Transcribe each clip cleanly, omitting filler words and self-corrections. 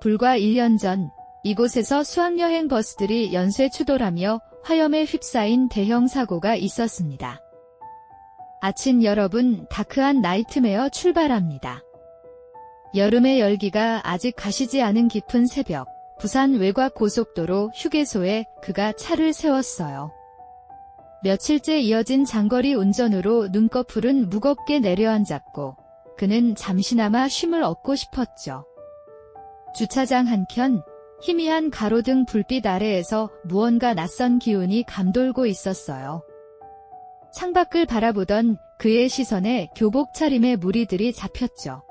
불과 1년 전 이곳에서 수학여행 버스들이 연쇄 추돌하며 화염에 휩싸인 대형 사고가 있었습니다. 아침 여러분, 다크한 나이트메어 출발합니다. 여름의 열기가 아직 가시지 않은 깊은 새벽, 부산 외곽 고속도로 휴게소에 그가 차를 세웠어요. 며칠째 이어진 장거리 운전으로 눈꺼풀은 무겁게 내려앉았고 그는 잠시나마 쉼을 얻고 싶었죠. 주차장 한켠 희미한 가로등 불빛 아래에서 무언가 낯선 기운이 감돌고 있었어요. 창밖을 바라보던 그의 시선에 교복 차림의 무리들이 잡혔죠.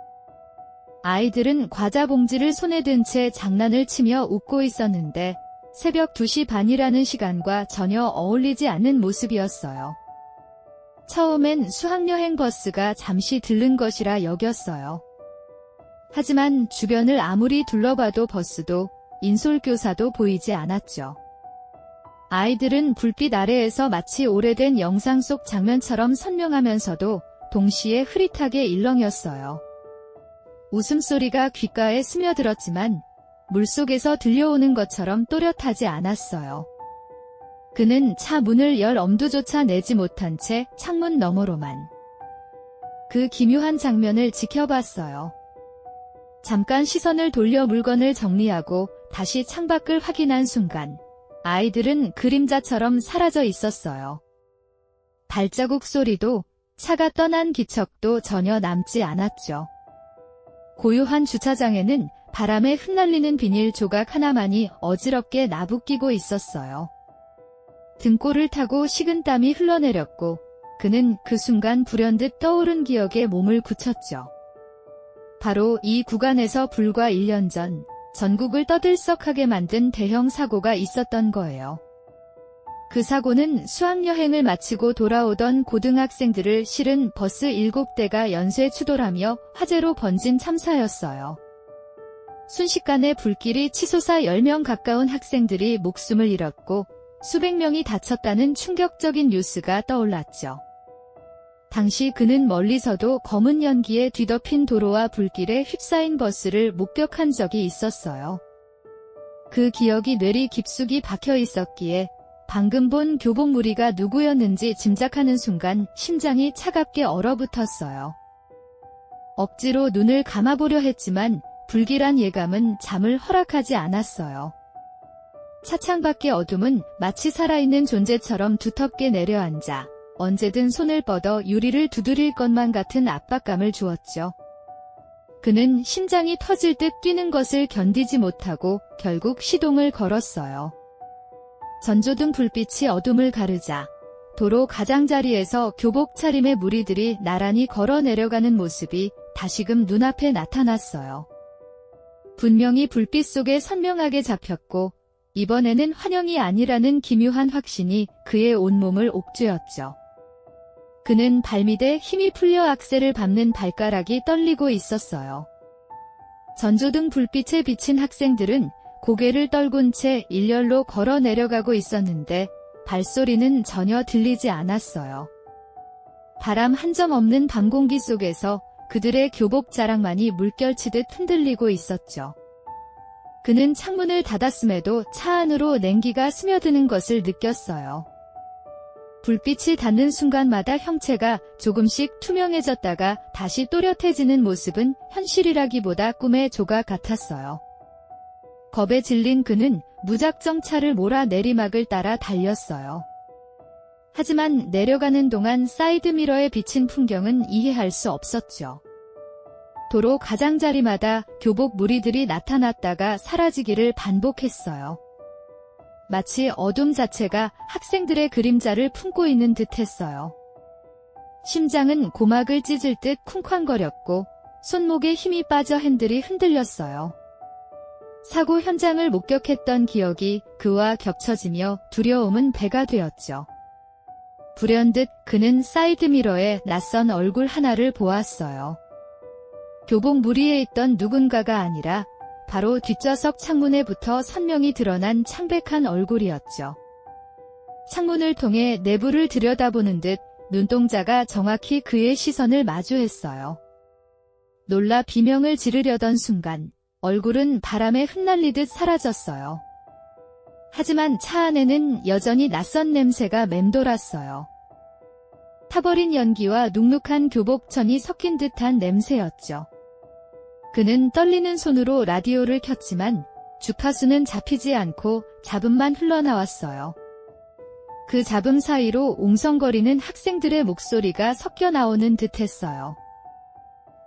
아이들은 과자 봉지를 손에 든 채 장난을 치며 웃고 있었는데 새벽 2시 반이라는 시간과 전혀 어울리지 않는 모습이었어요. 처음엔 수학여행 버스가 잠시 들른 것이라 여겼어요. 하지만 주변을 아무리 둘러봐도 버스도 인솔교사도 보이지 않았죠. 아이들은 불빛 아래에서 마치 오래된 영상 속 장면처럼 선명하면서도 동시에 흐릿하게 일렁였어요. 웃음소리가 귓가에 스며들었지만 물속에서 들려오는 것처럼 또렷하지 않았어요. 그는 차 문을 열 엄두조차 내지 못한 채 창문 너머로만 그 기묘한 장면을 지켜봤어요. 잠깐 시선을 돌려 물건을 정리하고 다시 창밖을 확인한 순간 아이들은 그림자처럼 사라져 있었어요. 발자국 소리도 차가 떠난 기척도 전혀 남지 않았죠. 고요한 주차장에는 바람에 흩날리는 비닐 조각 하나만이 어지럽게 나부끼고 있었어요. 등골을 타고 식은땀이 흘러내렸고 그는 그 순간 불현듯 떠오른 기억에 몸을 굳혔죠. 바로 이 구간에서 불과 1년 전 전국을 떠들썩하게 만든 대형 사고가 있었던 거예요. 그 사고는 수학여행을 마치고 돌아오던 고등학생들을 실은 버스 7대가 연쇄 추돌하며 화재로 번진 참사였어요. 순식간에 불길이 치솟아 10명 가까운 학생들이 목숨을 잃었고 수백 명이 다쳤다는 충격적인 뉴스가 떠올랐죠. 당시 그는 멀리서도 검은 연기에 뒤덮인 도로와 불길에 휩싸인 버스를 목격한 적이 있었어요. 그 기억이 뇌리 깊숙이 박혀 있었기에 방금 본 교복 무리가 누구였는지 짐작하는 순간 심장이 차갑게 얼어붙었어요. 억지로 눈을 감아보려 했지만 불길한 예감은 잠을 허락하지 않았어요. 차창밖의 어둠은 마치 살아있는 존재처럼 두텁게 내려앉아 언제든 손을 뻗어 유리를 두드릴 것만 같은 압박감을 주었죠. 그는 심장이 터질 듯 뛰는 것을 견디지 못하고 결국 시동을 걸었어요. 전조등 불빛이 어둠을 가르자 도로 가장자리에서 교복 차림의 무리들이 나란히 걸어 내려가는 모습이 다시금 눈앞에 나타났어요. 분명히 불빛 속에 선명하게 잡혔고 이번에는 환영이 아니라는 기묘한 확신이 그의 온몸을 옥죄었죠. 그는 발밑에 힘이 풀려 악셀을 밟는 발가락이 떨리고 있었어요. 전조등 불빛에 비친 학생들은 고개를 떨군 채 일렬로 걸어 내려가고 있었는데 발소리는 전혀 들리지 않았어요. 바람 한 점 없는 밤 공기 속에서 그들의 교복 자락만이 물결치듯 흔들리고 있었죠. 그는 창문을 닫았음에도 차 안으로 냉기가 스며드는 것을 느꼈어요. 불빛이 닿는 순간마다 형체가 조금씩 투명해졌다가 다시 또렷해지는 모습은 현실이라기보다 꿈의 조각 같았어요. 겁에 질린 그는 무작정 차를 몰아 내리막을 따라 달렸어요. 하지만 내려가는 동안 사이드미러에 비친 풍경은 이해할 수 없었죠. 도로 가장자리마다 교복 무리들이 나타났다가 사라지기를 반복했어요. 마치 어둠 자체가 학생들의 그림자를 품고 있는 듯했어요. 심장은 고막을 찢을 듯 쿵쾅거렸고 손목에 힘이 빠져 핸들이 흔들렸어요. 사고 현장을 목격했던 기억이 그와 겹쳐지며 두려움은 배가 되었죠. 불현듯 그는 사이드미러에 낯선 얼굴 하나를 보았어요. 교복 무리에 있던 누군가가 아니라 바로 뒷좌석 창문에 붙어 선명히 드러난 창백한 얼굴이었죠. 창문을 통해 내부를 들여다보는 듯 눈동자가 정확히 그의 시선을 마주했어요. 놀라 비명을 지르려던 순간 얼굴은 바람에 흩날리듯 사라졌어요. 하지만 차 안에는 여전히 낯선 냄새가 맴돌았어요. 타버린 연기와 눅눅한 교복천이 섞인 듯한 냄새였죠. 그는 떨리는 손으로 라디오를 켰지만 주파수는 잡히지 않고 잡음만 흘러나왔어요. 그 잡음 사이로 옹성거리는 학생들의 목소리가 섞여 나오는 듯했어요.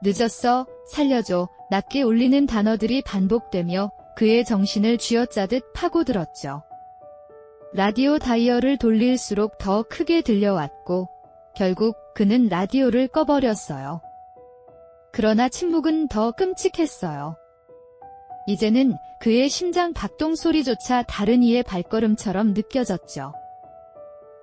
늦었어, 살려줘, 낮게 울리는 단어들이 반복되며 그의 정신을 쥐어짜듯 파고들었죠. 라디오 다이얼을 돌릴수록 더 크게 들려왔고 결국 그는 라디오를 꺼버렸어요. 그러나 침묵은 더 끔찍했어요. 이제는 그의 심장 박동 소리조차 다른 이의 발걸음처럼 느껴졌죠.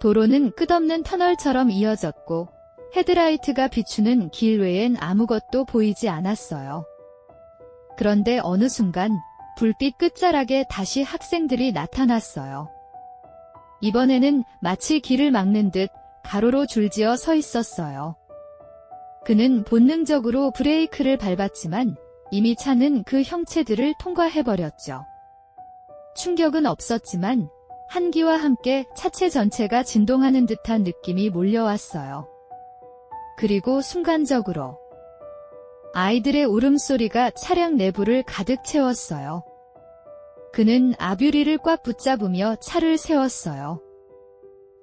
도로는 끝없는 터널처럼 이어졌고 헤드라이트가 비추는 길 외엔 아무것도 보이지 않았어요. 그런데 어느 순간 불빛 끝자락에 다시 학생들이 나타났어요. 이번에는 마치 길을 막는 듯 가로로 줄지어 서 있었어요. 그는 본능적으로 브레이크를 밟았지만 이미 차는 그 형체들을 통과해버렸죠. 충격은 없었지만 한기와 함께 차체 전체가 진동하는 듯한 느낌이 몰려왔어요. 그리고 순간적으로 아이들의 울음소리가 차량 내부를 가득 채웠어요. 그는 아뷰리를 꽉 붙잡으며 차를 세웠어요.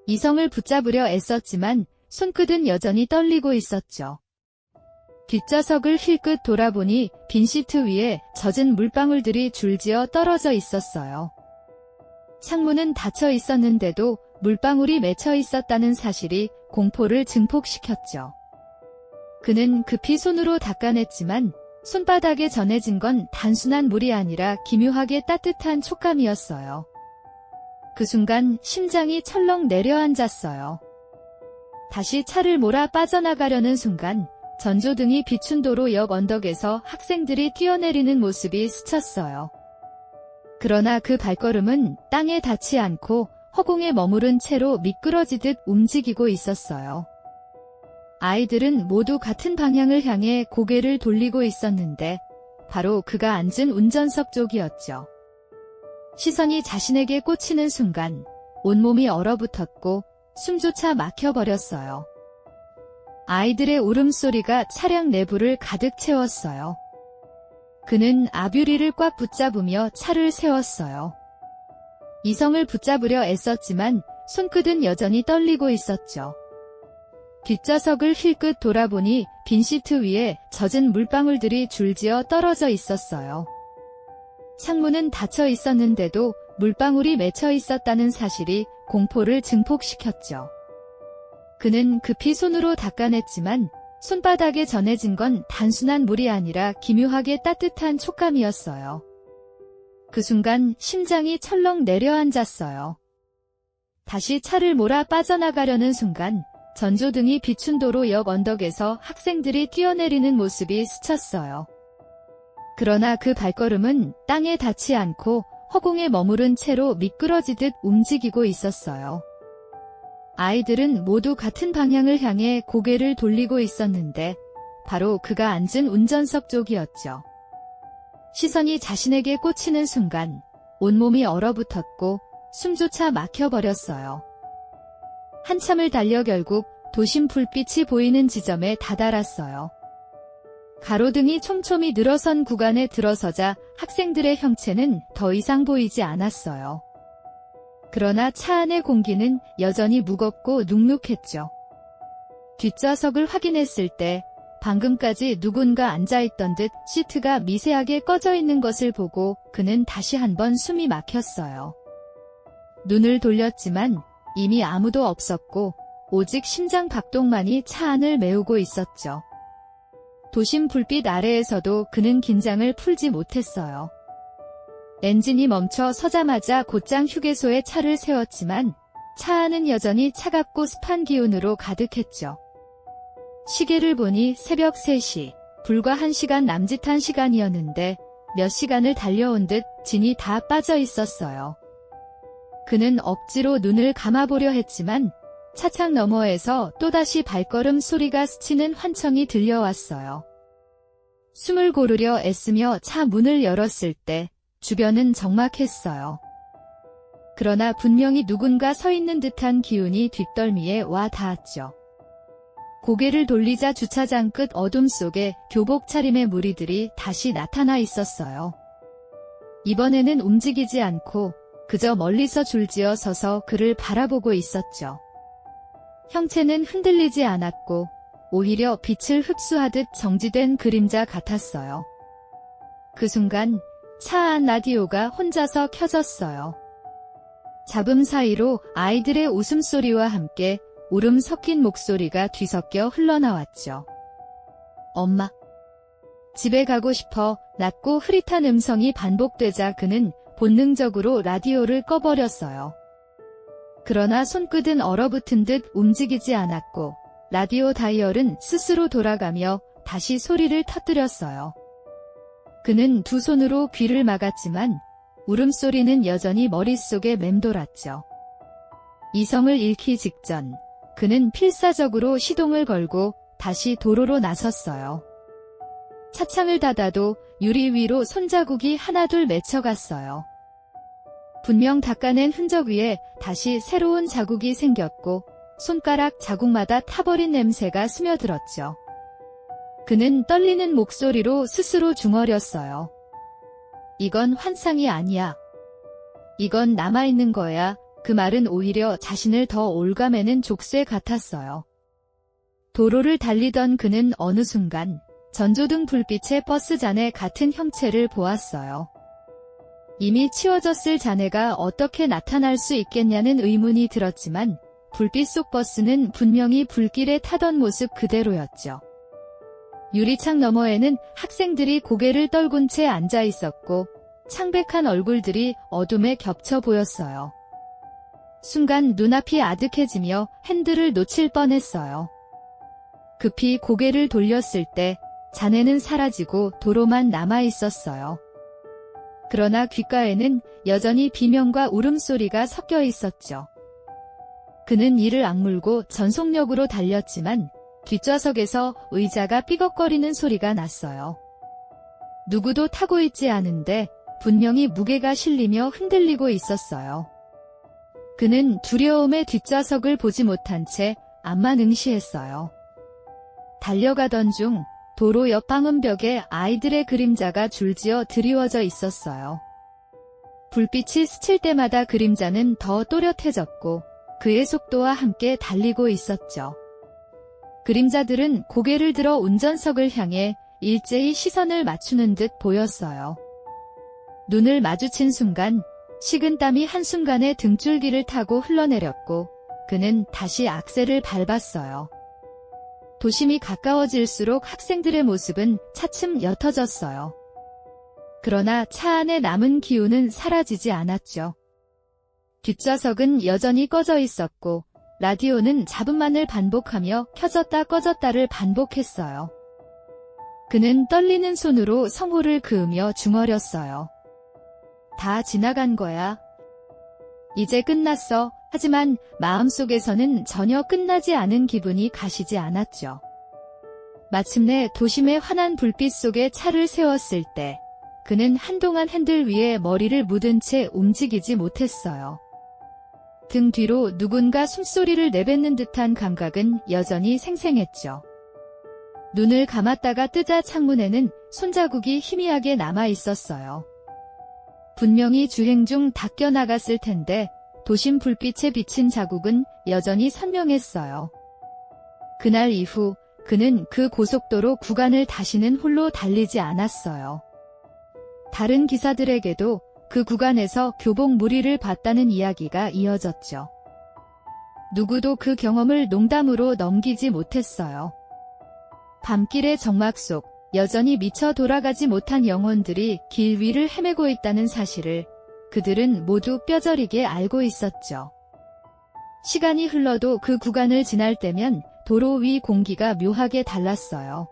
이성을 붙잡으려 애썼지만 손끝은 여전히 떨리고 있었죠. 뒷좌석을 힐끗 돌아보니 빈 시트 위에 젖은 물방울들이 줄지어 떨어져 있었어요. 창문은 닫혀 있었는데도 물방울이 맺혀 있었다는 사실이 공포를 증폭시켰죠. 그는 급히 손으로 닦아냈지만 손바닥에 전해진 건 단순한 물이 아니라 기묘하게 따뜻한 촉감이었어요. 그 순간 심장이 철렁 내려앉았어요. 다시 차를 몰아 빠져나가려는 순간 전조등이 비춘 도로역 언덕에서 학생들이 뛰어내리는 모습이 스쳤어요. 그러나 그 발걸음은 땅에 닿지 않고 허공에 머무른 채로 미끄러지듯 움직이고 있었어요. 아이들은 모두 같은 방향을 향해 고개를 돌리고 있었는데 바로 그가 앉은 운전석 쪽이었죠. 시선이 자신에게 꽂히는 순간 온몸이 얼어붙었고 숨조차 막혀버렸어요. 아이들의 울음소리가 차량 내부를 가득 채웠어요. 그는 아뷰리를 꽉 붙잡으며 차를 세웠어요. 이성을 붙잡으려 애썼지만 손끝은 여전히 떨리고 있었죠. 뒷좌석을 힐끗 돌아보니 빈 시트 위에 젖은 물방울들이 줄지어 떨어져 있었어요. 창문은 닫혀 있었는데도 물방울이 맺혀 있었다는 사실이 공포를 증폭시켰죠. 그는 급히 손으로 닦아냈지만 손바닥에 전해진 건 단순한 물이 아니라 기묘하게 따뜻한 촉감이었어요. 그 순간 심장이 철렁 내려앉았어요. 다시 차를 몰아 빠져나가려는 순간 전조등이 비춘 도로역 언덕에서 학생들이 뛰어내리는 모습이 스쳤어요. 그러나 그 발걸음은 땅에 닿지 않고 허공에 머무른 채로 미끄러지듯 움직이고 있었어요. 아이들은 모두 같은 방향을 향해 고개를 돌리고 있었는데 바로 그가 앉은 운전석 쪽이었죠. 시선이 자신에게 꽂히는 순간 온몸이 얼어붙었고 숨조차 막혀버렸어요. 한참을 달려 결국 도심 불빛이 보이는 지점에 다다랐어요. 가로등이 촘촘히 늘어선 구간에 들어서자 학생들의 형체는 더 이상 보이지 않았어요. 그러나 차 안의 공기는 여전히 무겁고 눅눅했죠. 뒷좌석을 확인했을 때 방금까지 누군가 앉아있던 듯 시트가 미세하게 꺼져 있는 것을 보고 그는 다시 한번 숨이 막혔어요. 눈을 돌렸지만 이미 아무도 없었고 오직 심장 박동만이 차 안을 메우고 있었죠. 도심 불빛 아래에서도 그는 긴장을 풀지 못했어요. 엔진이 멈춰 서자마자 곧장 휴게소에 차를 세웠지만 차 안은 여전히 차갑고 습한 기운으로 가득했죠. 시계를 보니 새벽 3시, 불과 1시간 남짓한 시간이었는데 몇 시간을 달려온 듯 진이 다 빠져 있었어요. 그는 억지로 눈을 감아보려 했지만 차창 너머에서 또다시 발걸음 소리가 스치는 환청이 들려왔어요. 숨을 고르려 애쓰며 차 문을 열었을 때 주변은 적막했어요. 그러나 분명히 누군가 서 있는 듯한 기운이 뒷덜미에 와 닿았죠. 고개를 돌리자 주차장 끝 어둠 속에 교복 차림의 무리들이 다시 나타나 있었어요. 이번에는 움직이지 않고 그저 멀리서 줄지어 서서 그를 바라보고 있었죠. 형체는 흔들리지 않았고 오히려 빛을 흡수하듯 정지된 그림자 같았어요. 그 순간 차 안 라디오가 혼자서 켜졌어요. 잡음 사이로 아이들의 웃음소리와 함께 울음 섞인 목소리가 뒤섞여 흘러나왔죠. 엄마. 집에 가고 싶어. 낮고 흐릿한 음성이 반복되자 그는 본능적으로 라디오를 꺼버렸어요. 그러나 손끝은 얼어붙은 듯 움직이지 않았고 라디오 다이얼은 스스로 돌아가며 다시 소리를 터뜨렸어요. 그는 두 손으로 귀를 막았지만 울음소리는 여전히 머릿속에 맴돌았죠. 이성을 잃기 직전 그는 필사적으로 시동을 걸고 다시 도로로 나섰어요. 차창을 닫아도 유리 위로 손자국이 하나둘 맺혀갔어요. 분명 닦아낸 흔적 위에 다시 새로운 자국이 생겼고 손가락 자국마다 타버린 냄새가 스며들었죠. 그는 떨리는 목소리로 스스로 중얼였어요. 이건 환상이 아니야. 이건 남아있는 거야. 그 말은 오히려 자신을 더 올가매는 족쇄 같았어요. 도로를 달리던 그는 어느 순간 전조등 불빛의 버스 잔해 같은 형체를 보았어요. 이미 치워졌을 잔해가 어떻게 나타날 수 있겠냐는 의문이 들었지만 불빛 속 버스는 분명히 불길에 타던 모습 그대로였죠. 유리창 너머에는 학생들이 고개를 떨군 채 앉아 있었고 창백한 얼굴들이 어둠에 겹쳐 보였어요. 순간 눈앞이 아득해지며 핸들을 놓칠 뻔했어요. 급히 고개를 돌렸을 때 잔해는 사라지고 도로만 남아 있었어요. 그러나 귓가에는 여전히 비명과 울음소리가 섞여 있었죠. 그는 이를 악물고 전속력으로 달렸지만 뒷좌석에서 의자가 삐걱거리는 소리가 났어요. 누구도 타고 있지 않은데 분명히 무게가 실리며 흔들리고 있었어요. 그는 두려움에 뒷좌석을 보지 못한 채 앞만 응시했어요. 달려가던 중 도로 옆 방음벽에 아이들의 그림자가 줄지어 드리워져 있었어요. 불빛이 스칠 때마다 그림자는 더 또렷해졌고 그의 속도와 함께 달리고 있었죠. 그림자들은 고개를 들어 운전석을 향해 일제히 시선을 맞추는 듯 보였어요. 눈을 마주친 순간 식은땀이 한순간에 등줄기를 타고 흘러내렸고 그는 다시 악셀을 밟았어요. 도심이 가까워질수록 학생들의 모습은 차츰 옅어졌어요. 그러나 차 안에 남은 기운은 사라지지 않았죠. 뒷좌석은 여전히 꺼져 있었고 라디오는 잡음만을 반복하며 켜졌다 꺼졌다를 반복했어요. 그는 떨리는 손으로 성호를 그으며 중얼였어요. 다 지나간 거야. 이제 끝났어. 하지만 마음속에서는 전혀 끝나지 않은 기분이 가시지 않았죠. 마침내 도심의 환한 불빛 속에 차를 세웠을 때 그는 한동안 핸들 위에 머리를 묻은 채 움직이지 못했어요. 등 뒤로 누군가 숨소리를 내뱉는 듯한 감각은 여전히 생생했죠. 눈을 감았다가 뜨자 창문에는 손자국이 희미하게 남아 있었어요. 분명히 주행 중 닦여 나갔을 텐데 도심 불빛에 비친 자국은 여전히 선명했어요. 그날 이후 그는 그 고속도로 구간을 다시는 홀로 달리지 않았어요. 다른 기사들에게도 그 구간에서 교복 무리를 봤다는 이야기가 이어졌죠. 누구도 그 경험을 농담으로 넘기지 못했어요. 밤길의 적막 속 여전히 미쳐 돌아가지 못한 영혼들이 길 위를 헤매고 있다는 사실을 그들은 모두 뼈저리게 알고 있었죠. 시간이 흘러도 그 구간을 지날 때면 도로 위 공기가 묘하게 달랐어요.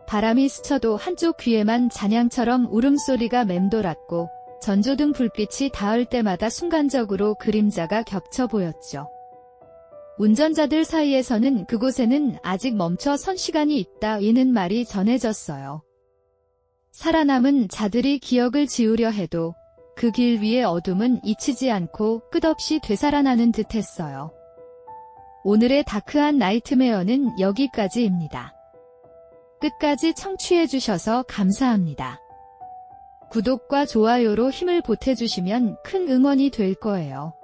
바람이 스쳐도 한쪽 귀에만 잔향처럼 울음소리가 맴돌았고 전조등 불빛이 닿을 때마다 순간적으로 그림자가 겹쳐 보였죠. 운전자들 사이에서는 그곳에는 아직 멈춰 선 시간이 있다 이는 말이 전해졌어요. 살아남은 자들이 기억을 지우려 해도 그 길 위의 어둠은 잊히지 않고 끝없이 되살아나는 듯했어요. 오늘의 다크한 나이트메어는 여기까지입니다. 끝까지 청취해주셔서 감사합니다. 구독과 좋아요로 힘을 보태주시면 큰 응원이 될 거예요.